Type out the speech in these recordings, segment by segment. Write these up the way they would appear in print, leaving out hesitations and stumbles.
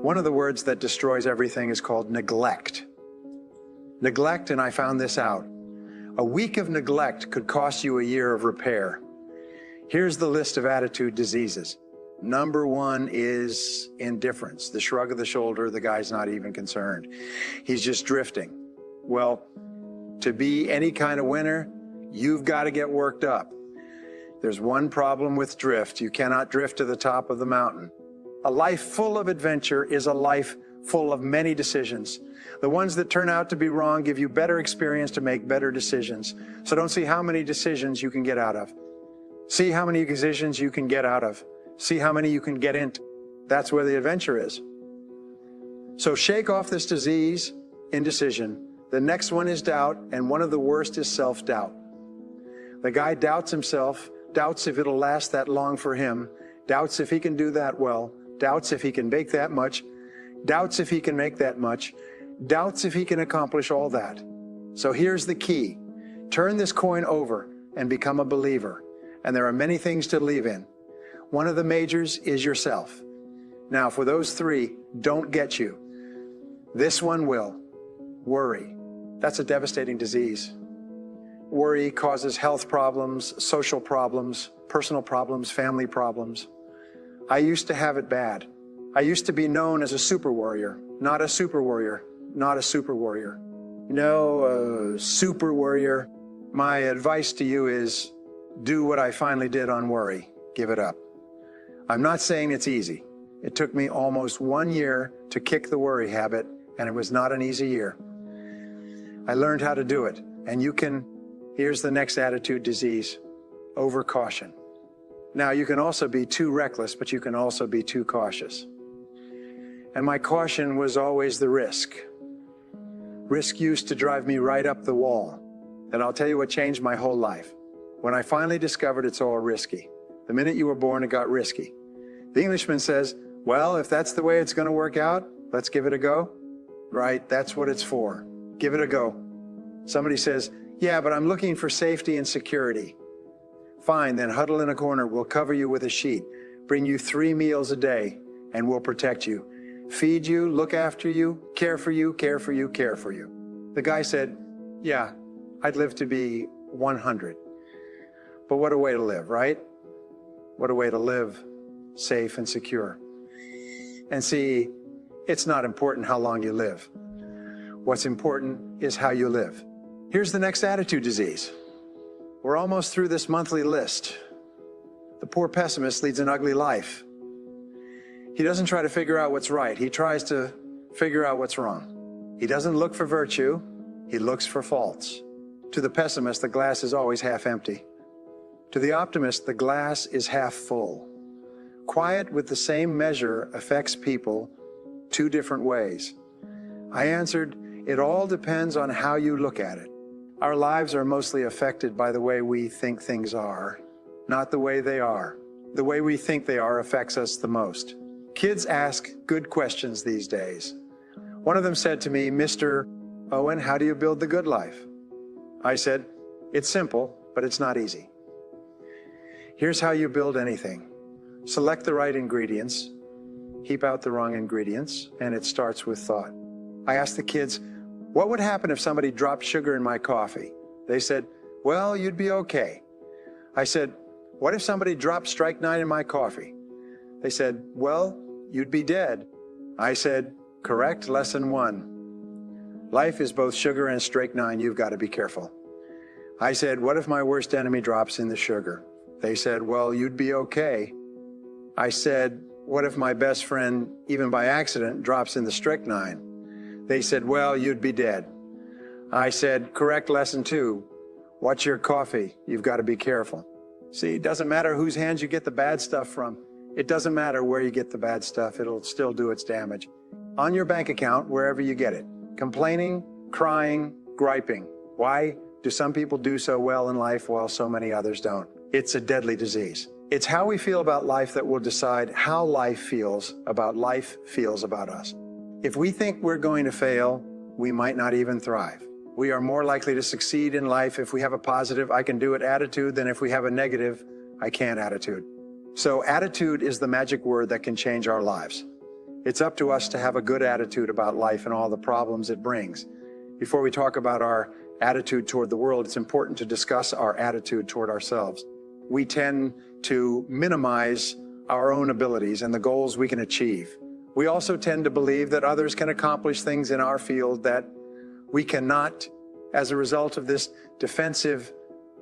One of the words that destroys everything is called neglect. Neglect, and I found this out. A week of neglect could cost you a year of repair. Here's the list of attitude diseases. Number one is indifference, the shrug of the shoulder, the guy's not even concerned. He's just drifting. Well, to be any kind of winner, you've got to get worked up. There's one problem with drift. You cannot drift to the top of the mountain. A life full of adventure is a life full of many decisions. The ones that turn out to be wrong give you better experience to make better decisions. So don't see how many decisions you can get out of. See how many decisions you can get out of. See how many you can get into. That's where the adventure is. So shake off this disease, indecision. The next one is doubt, and one of the worst is self-doubt. The guy doubts himself, doubts if it'll last that long for him, doubts if he can do that well, doubts if he can bake that much, doubts if he can make that much, doubts if he can accomplish all that. So here's the key. Turn this coin over and become a believer. And there are many things to believe in. One of the majors is yourself. Now, for those three, don't get you. This one will. Worry. That's a devastating disease. Worry causes health problems, social problems, personal problems, family problems. I used to have it bad. I used to be known as a super warrior, not a super warrior, not a super warrior. No, super warrior. My advice to you is do what I finally did on worry. Give it up. I'm not saying it's easy. It took me almost 1 year to kick the worry habit, and it was not an easy year. I learned how to do it, and you can. Here's the next attitude disease, overcaution. Now, you can also be too reckless, but you can also be too cautious. And my caution was always the risk. Risk used to drive me right up the wall. And I'll tell you what changed my whole life. When I finally discovered it's all risky. The minute you were born, it got risky. The Englishman says, well, if that's the way it's going to work out, let's give it a go. Right, that's what it's for. Give it a go. Somebody says, yeah, but I'm looking for safety and security. Fine, then huddle in a corner. We'll cover you with a sheet, bring you 3 meals a day, and we'll protect you. Feed you, look after you, care for you, care for you, care for you. The guy said, yeah, I'd live to be 100. But what a way to live, right? What a way to live, safe and secure. And see, it's not important how long you live. What's important is how you live. Here's the next attitude disease. We're almost through this monthly list. The poor pessimist leads an ugly life. He doesn't try to figure out what's right. He tries to figure out what's wrong. He doesn't look for virtue. He looks for faults. To the pessimist, the glass is always half empty. To the optimist, the glass is half full. Quiet with the same measure affects people 2 different ways. I answered, it all depends on how you look at it. Our lives are mostly affected by the way we think things are, not the way they are. The way we think they are affects us the most. Kids ask good questions these days. One of them said to me, Mr. Owen, how do you build the good life? I said, it's simple, but it's not easy. Here's how you build anything. Select the right ingredients, keep out the wrong ingredients, and it starts with thought. I asked the kids, what would happen if somebody dropped sugar in my coffee? They said, well, you'd be okay. I said, what if somebody dropped strike 9 in my coffee? They said, well, you'd be dead. I said, correct, lesson 1. Life is both sugar and strike 9, you've got to be careful. I said, what if my worst enemy drops in the sugar? They said, well, you'd be okay. I said, what if my best friend, even by accident, drops in the strychnine? They said, well, you'd be dead. I said, correct, lesson 2. Watch your coffee. You've got to be careful. See, it doesn't matter whose hands you get the bad stuff from. It doesn't matter where you get the bad stuff. It'll still do its damage. On your bank account, wherever you get it. Complaining, crying, griping. Why do some people do so well in life while so many others don't? It's a deadly disease. It's how we feel about life that will decide how life feels about us. If we think we're going to fail, we might not even thrive. We are more likely to succeed in life if we have a positive, I can do it attitude than if we have a negative, I can't attitude. So attitude is the magic word that can change our lives. It's up to us to have a good attitude about life and all the problems it brings. Before we talk about our attitude toward the world, it's important to discuss our attitude toward ourselves. We tend to minimize our own abilities and the goals we can achieve. We also tend to believe that others can accomplish things in our field that we cannot. As a result of this defensive,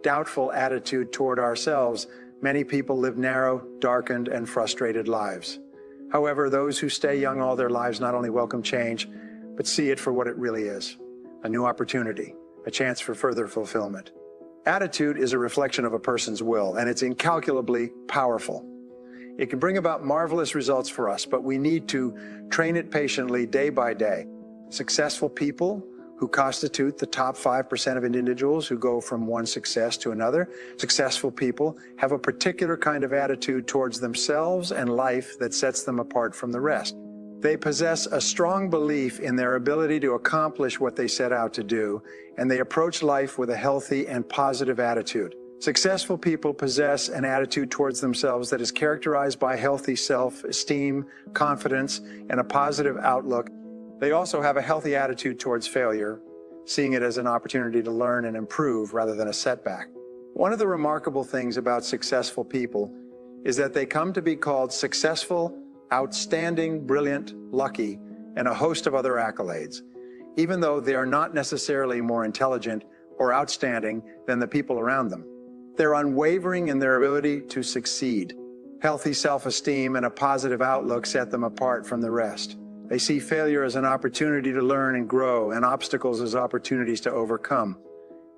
doubtful attitude toward ourselves, many people live narrow, darkened, and frustrated lives. However, those who stay young all their lives not only welcome change, but see it for what it really is: a new opportunity, a chance for further fulfillment. Attitude is a reflection of a person's will, and it's incalculably powerful. It can bring about marvelous results for us, but we need to train it patiently day by day. Successful people who constitute the top 5% of individuals who go from one success to another. Successful people have a particular kind of attitude towards themselves and life that sets them apart from the rest. They possess a strong belief in their ability to accomplish what they set out to do, and they approach life with a healthy and positive attitude. Successful people possess an attitude towards themselves that is characterized by healthy self-esteem, confidence, and a positive outlook. They also have a healthy attitude towards failure, seeing it as an opportunity to learn and improve rather than a setback. One of the remarkable things about successful people is that they come to be called successful, outstanding, brilliant, lucky, and a host of other accolades, even though they are not necessarily more intelligent or outstanding than the people around them. They're unwavering in their ability to succeed. Healthy self-esteem and a positive outlook set them apart from the rest. They see failure as an opportunity to learn and grow, and obstacles as opportunities to overcome.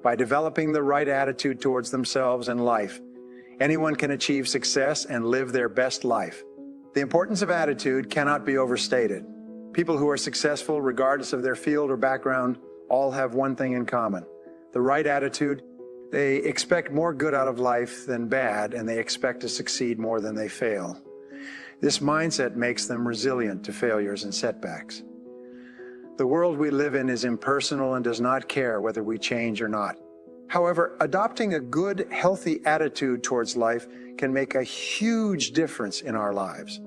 By developing the right attitude towards themselves and life, anyone can achieve success and live their best life. The importance of attitude cannot be overstated. People who are successful, regardless of their field or background, all have one thing in common: the right attitude. They expect more good out of life than bad, and they expect to succeed more than they fail. This mindset makes them resilient to failures and setbacks. The world we live in is impersonal and does not care whether we change or not. However, adopting a good, healthy attitude towards life can make a huge difference in our lives.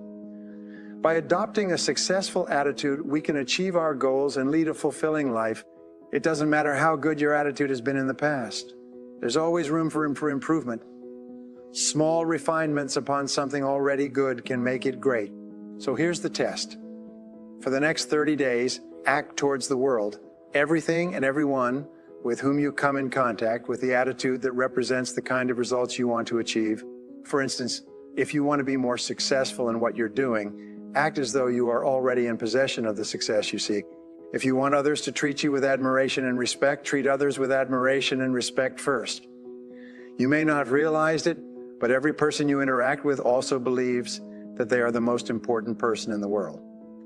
By adopting a successful attitude, we can achieve our goals and lead a fulfilling life. It doesn't matter how good your attitude has been in the past. There's always room for improvement. Small refinements upon something already good can make it great. So here's the test. For the next 30 days, act towards the world, everything and everyone with whom you come in contact, with the attitude that represents the kind of results you want to achieve. For instance, if you want to be more successful in what you're doing, act as though you are already in possession of the success you seek. If you want others to treat you with admiration and respect, treat others with admiration and respect first. You may not have realized it, but every person you interact with also believes that they are the most important person in the world.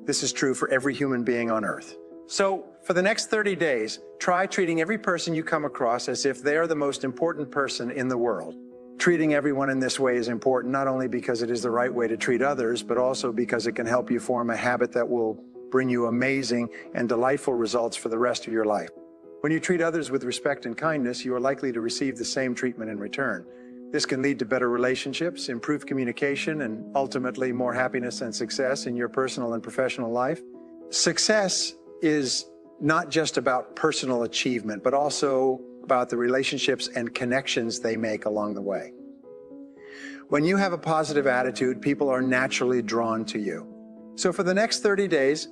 This is true for every human being on earth. So, for the next 30 days, try treating every person you come across as if they are the most important person in the world. Treating everyone in this way is important not only because it is the right way to treat others, but also because it can help you form a habit that will bring you amazing and delightful results for the rest of your life. When you treat others with respect and kindness, you are likely to receive the same treatment in return. This can lead to better relationships, improved communication, and ultimately more happiness and success in your personal and professional life. Success is not just about personal achievement, but also about the relationships and connections they make along the way. When you have a positive attitude, people are naturally drawn to you. So for the next 30 days,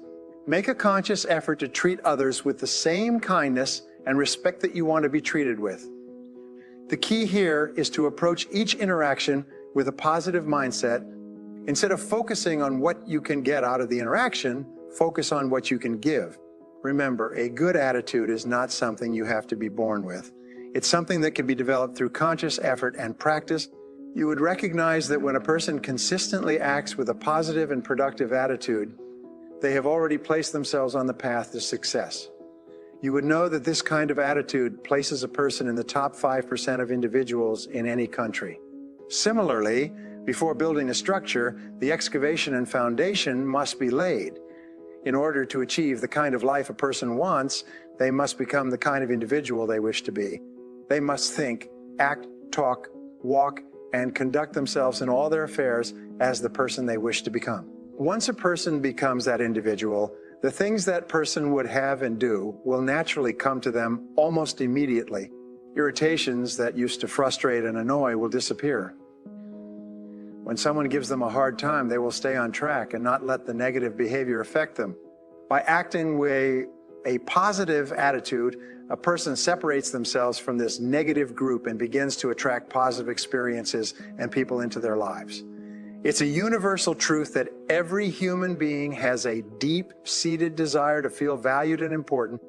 make a conscious effort to treat others with the same kindness and respect that you want to be treated with. The key here is to approach each interaction with a positive mindset. Instead of focusing on what you can get out of the interaction, focus on what you can give. Remember, a good attitude is not something you have to be born with. It's something that can be developed through conscious effort and practice. You would recognize that when a person consistently acts with a positive and productive attitude, they have already placed themselves on the path to success. You would know that this kind of attitude places a person in the top 5% of individuals in any country. Similarly, before building a structure, the excavation and foundation must be laid. In order to achieve the kind of life a person wants, they must become the kind of individual they wish to be. They must think, act, talk, walk, and conduct themselves in all their affairs as the person they wish to become. Once a person becomes that individual, the things that person would have and do will naturally come to them almost immediately. Irritations that used to frustrate and annoy will disappear. When someone gives them a hard time, they will stay on track and not let the negative behavior affect them. By acting with a positive attitude, a person separates themselves from this negative group and begins to attract positive experiences and people into their lives. It's a universal truth that every human being has a deep-seated desire to feel valued and important.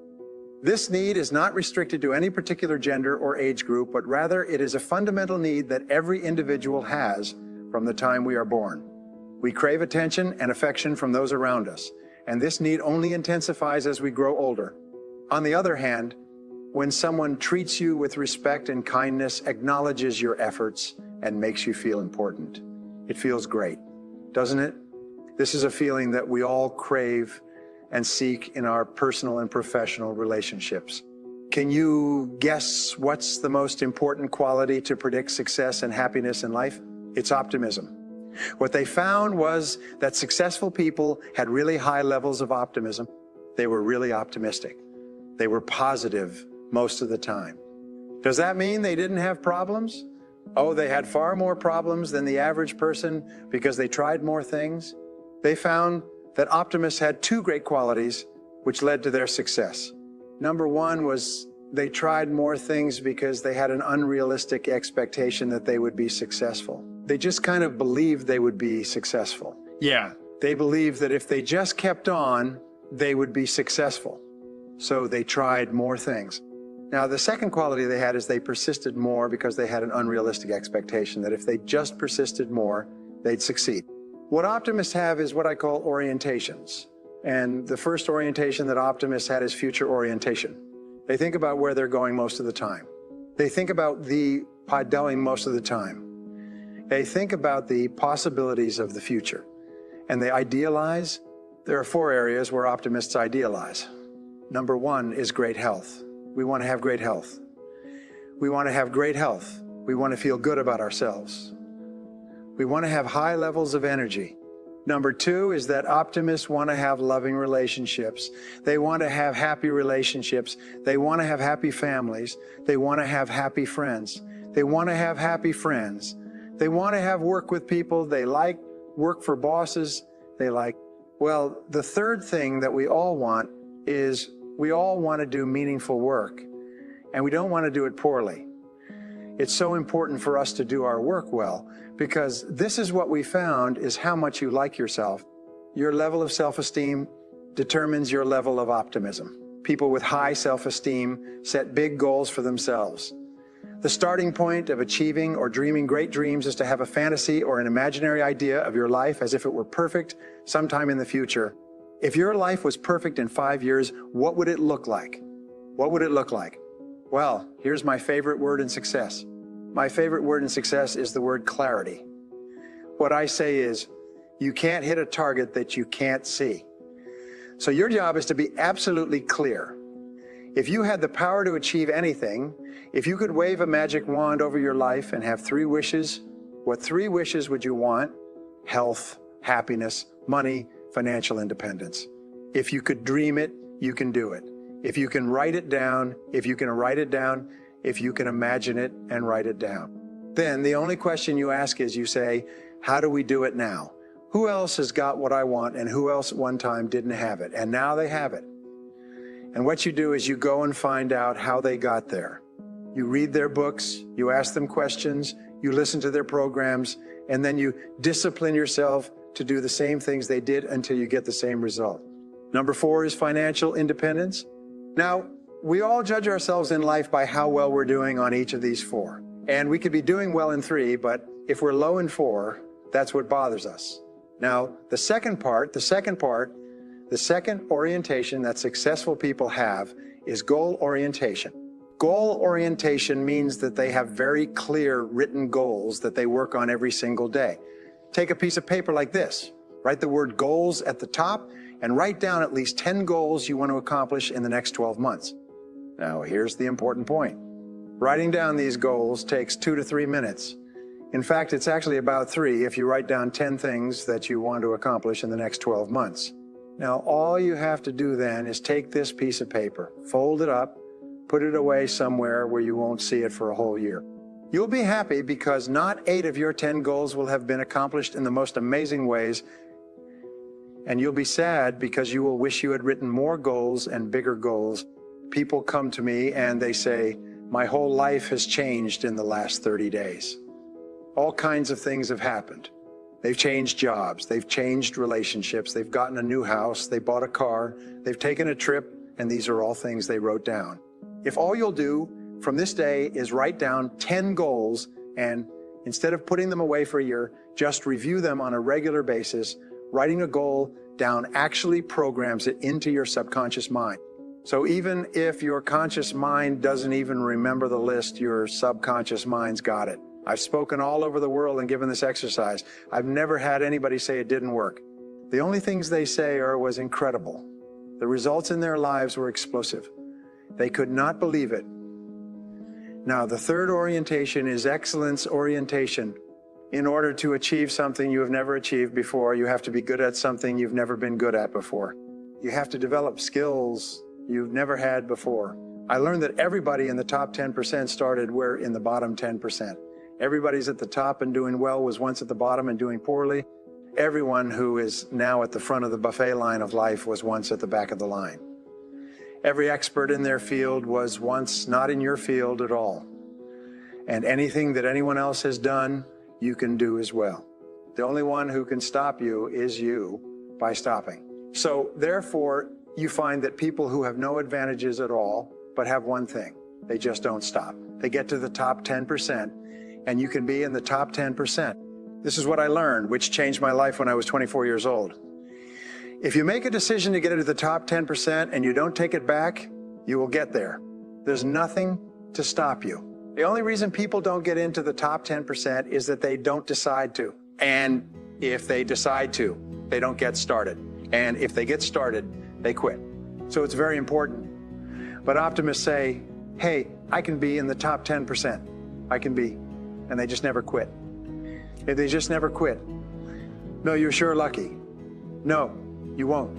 This need is not restricted to any particular gender or age group, but rather it is a fundamental need that every individual has from the time we are born. We crave attention and affection from those around us, and this need only intensifies as we grow older. On the other hand, when someone treats you with respect and kindness, acknowledges your efforts, and makes you feel important, it feels great, doesn't it? This is a feeling that we all crave and seek in our personal and professional relationships. Can you guess what's the most important quality to predict success and happiness in life? It's optimism. What they found was that successful people had really high levels of optimism. They were really optimistic. They were positive most of the time. Does that mean they didn't have problems? Oh, they had far more problems than the average person because they tried more things. They found that optimists had two great qualities which led to their success. Number one was they tried more things because they had an unrealistic expectation that they would be successful. They just kind of believed they would be successful. Yeah, they believed that if they just kept on, they would be successful. So they tried more things. Now, the second quality they had is they persisted more because they had an unrealistic expectation that if they just persisted more, they'd succeed. What optimists have is what I call orientations. And the first orientation that optimists had is future orientation. They think about where they're going most of the time. They think about the Paddelling most of the time. They think about the possibilities of the future. And they idealize. There are four areas where optimists idealize. Number one is great health. We want to have great health. We want to have great health. We want to feel good about ourselves. We want to have high levels of energy. Number two is that optimists want to have loving relationships. They want to have happy relationships. They want to have happy families. They want to have happy friends. They want to have happy friends. They want to have work with people they like, work for bosses they like. Well, the third thing that we all want is we all want to do meaningful work, and we don't want to do it poorly. It's so important for us to do our work well, because this is what we found is how much you like yourself. Your level of self-esteem determines your level of optimism. People with high self-esteem set big goals for themselves. The starting point of achieving or dreaming great dreams is to have a fantasy or an imaginary idea of your life as if it were perfect sometime in the future. If your life was perfect in 5 years, what would it look like? What would it look like? Well, here's my favorite word in success. My favorite word in success is the word clarity. What I say is, you can't hit a target that you can't see. So your job is to be absolutely clear. If you had the power to achieve anything, if you could wave a magic wand over your life and have 3 wishes, what 3 wishes would you want? Health, happiness, money, financial independence. If you could dream it, you can do it. If you can write it down, if you can write it down, if you can imagine it and write it down. Then the only question you ask is you say, how do we do it now? Who else has got what I want and who else at one time didn't have it? And now they have it. And what you do is you go and find out how they got there. You read their books, you ask them questions, you listen to their programs, and then you discipline yourself to do the same things they did until you get the same result. Number 4 is financial independence. Now, we all judge ourselves in life by how well we're doing on each of these 4. And we could be doing well in 3, but if we're low in 4, that's what bothers us. Now, the second orientation that successful people have is goal orientation. Goal orientation means that they have very clear written goals that they work on every single day. Take a piece of paper like this, write the word goals at the top, and write down at least 10 goals you want to accomplish in the next 12 months. Now, here's the important point. Writing down these goals takes 2 to 3 minutes. In fact, it's actually about 3 if you write down 10 things that you want to accomplish in the next 12 months. Now, all you have to do then is take this piece of paper, fold it up, put it away somewhere where you won't see it for a whole year. You'll be happy because not 8 of your 10 goals will have been accomplished in the most amazing ways, and you'll be sad because you will wish you had written more goals and bigger goals. People come to me and they say, my whole life has changed in the last 30 days. All kinds of things have happened. They've changed jobs, they've changed relationships, they've gotten a new house, they bought a car, they've taken a trip, and these are all things they wrote down. If all you'll do from this day is write down 10 goals, and instead of putting them away for a year, just review them on a regular basis, writing a goal down actually programs it into your subconscious mind. So even if your conscious mind doesn't even remember the list, your subconscious mind's got it. I've spoken all over the world and given this exercise. I've never had anybody say it didn't work. The only things they say was incredible. The results in their lives were explosive. They could not believe it. Now, the third orientation is excellence orientation. In order to achieve something you have never achieved before, you have to be good at something you've never been good at before. You have to develop skills you've never had before. I learned that everybody in the top 10% started where in the bottom 10%. Everybody's at the top and doing well was once at the bottom and doing poorly. Everyone who is now at the front of the buffet line of life was once at the back of the line. Every expert in their field was once not in your field at all. And anything that anyone else has done, you can do as well. The only one who can stop you is you by stopping. So therefore, you find that people who have no advantages at all, but have one thing, they just don't stop. They get to the top 10%, and you can be in the top 10%. This is what I learned, which changed my life when I was 24 years old. If you make a decision to get into the top 10% and you don't take it back, you will get there. There's nothing to stop you. The only reason people don't get into the top 10% is that they don't decide to. And if they decide to, they don't get started. And if they get started, they quit. So it's very important. But optimists say, hey, I can be in the top 10%. I can be. And they just never quit. If they just never quit. No, you're sure lucky. No, you won't.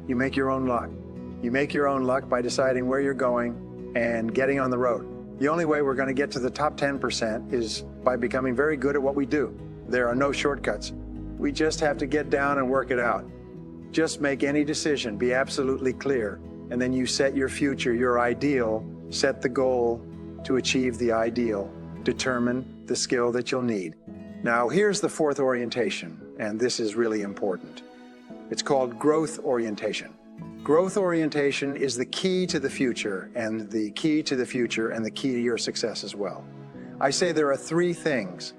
You make your own luck. You make your own luck by deciding where you're going and getting on the road. The only way we're going to get to the top 10% is by becoming very good at what we do. There are no shortcuts. We just have to get down and work it out. Just make any decision, be absolutely clear, and then you set your future, your ideal, set the goal to achieve the ideal, determine the skill that you'll need. Now, here's the fourth orientation, and this is really important. It's called growth orientation. Growth orientation is the key to the future, and the key to the future and the key to your success as well. I say there are 3 things.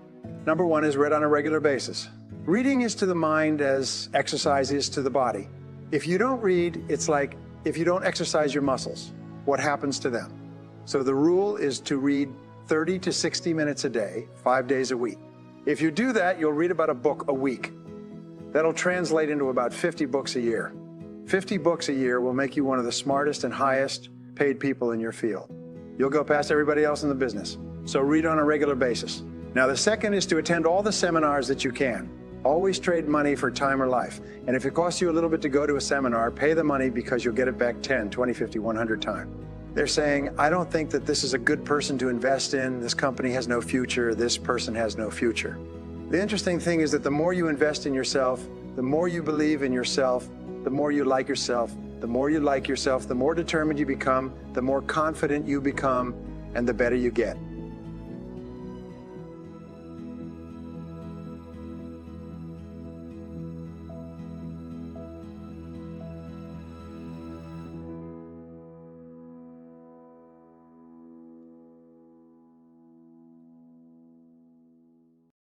Number 1 is read on a regular basis. Reading is to the mind as exercise is to the body. If you don't read, it's like if you don't exercise your muscles, what happens to them? So the rule is to read 30 to 60 minutes a day, 5 days a week. If you do that, you'll read about a book a week. That'll translate into about 50 books a year. 50 books a year will make you one of the smartest and highest paid people in your field. You'll go past everybody else in the business. So read on a regular basis. Now, the second is to attend all the seminars that you can. Always trade money for time or life. And if it costs you a little bit to go to a seminar, pay the money because you'll get it back 10, 20, 50, 100 times. They're saying, I don't think that this is a good person to invest in. This company has no future. This person has no future. The interesting thing is that the more you invest in yourself, the more you believe in yourself, the more you like yourself, the more you like yourself, the more determined you become, the more confident you become, and the better you get.